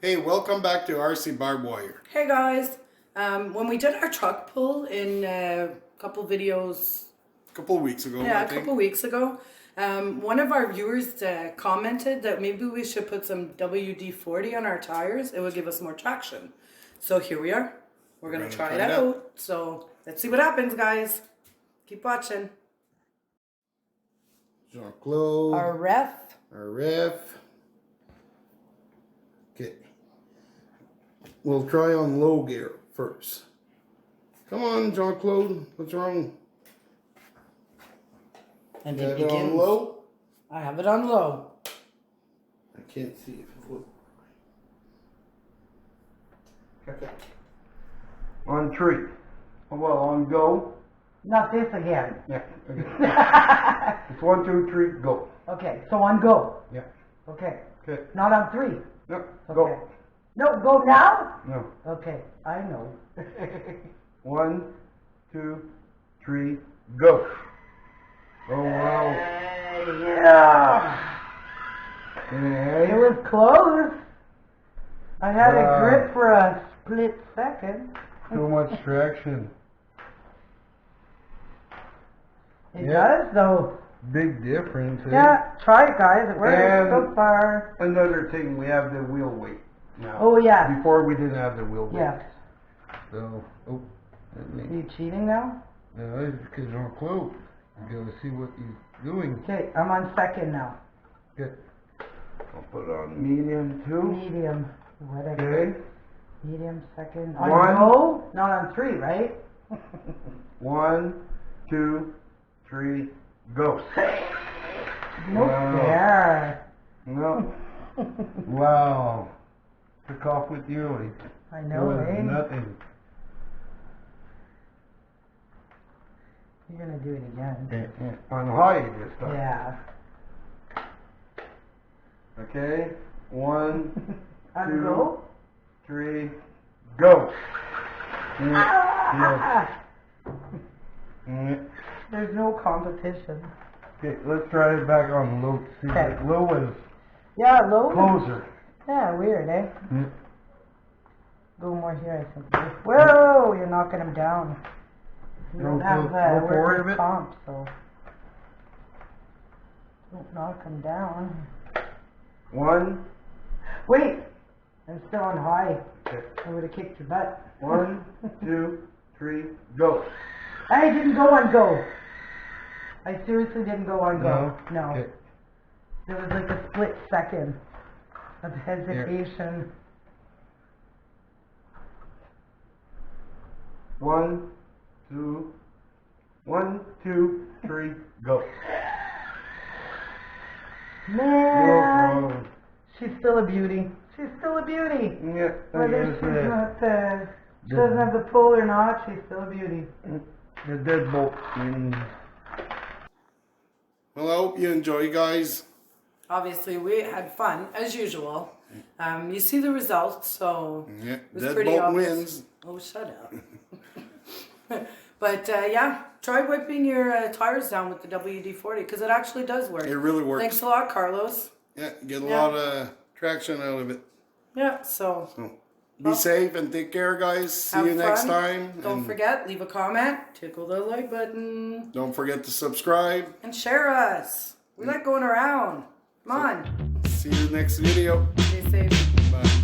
Hey, welcome back to RC Barbed Wire. Hey guys, when we did our truck pull in a couple videos, A couple of weeks ago, yeah, I a think. couple weeks ago, one of our viewers commented that maybe we should put some WD-40 on our tires. It would give us more traction. So here we are. We're gonna try it out. So let's see what happens, guys. Keep watching. Jean-Claude. Our ref. Our ref. Okay. We'll try on low gear first. Come on, Jean-Claude. What's wrong? And You it have it on begins. low? I have it on low. I can't see if it will. Okay. On 3. Well, on go. Not this again. Yeah. Okay. It's 1, 2, 3, go. Okay, so on go. Yeah. Okay. Okay. Not on 3. No. Okay. Go. No, go now? No. Okay, I know. 1, 2, 3, go. Oh wow. Yeah. Okay. It was close. I had a Wow. grip for a split second. So much traction. It Yeah. does though. Big difference. Eh? Yeah, try it guys. It works And so far. another thing, we have the wheel weight now. Oh yeah. Before we didn't have the wheel weight. Yes. So, oh, that Are makes, you cheating now? no, it's because Jean-Claude. You gotta see what he's doing. Okay, I'm on second now. Good. I'll put it on medium too. Medium. Whatever. Okay. Medium second. On 1. go? Not on 3, right? 1, 2, 3, go. No Wow. fair. No. Wow. Took off with you. I It know, was eh? nothing. You're gonna do it again. On high this time. Yeah. Okay. 1, On 2, go? 3, go. Ah! Yeah. There's no competition. Okay, let's try it back on low. See, Okay. like low is Yeah, low. closer. Yeah, weird, eh? Yeah. Go more here, I think. Whoa, you're knocking him down. You Go don't have go forward a workers' bit. comp, so don't knock him down. 1, Wait, I'm still on high. okay. I would have kicked your butt. 1, 2, 3, go. I didn't go on go. I seriously didn't go on go. No. Okay. There was like a split second of hesitation. 1, 2, 1, 2, 3, go. Man, No, she's still a beauty. She's still a beauty. yeah, I Whether guess she's not, she doesn't have the pull or not, she's still a beauty. the deadbolt. Well, I hope you enjoy, guys. Obviously, we had fun as usual. You see the results, so Yeah, it was pretty deadbolt obvious. wins. Oh, shut up. But yeah, try whipping your tires down with the WD-40 because it actually does work. It really works. Thanks a lot, Carlos. Yeah, get a Yeah. lot of traction out of it. Yeah, so So, be safe and take care, guys. See have you next fun. time. Don't And forget, leave a comment, tickle the like button, don't forget to subscribe. and share us. We like going around. Come on. See you next video. Stay safe. Bye.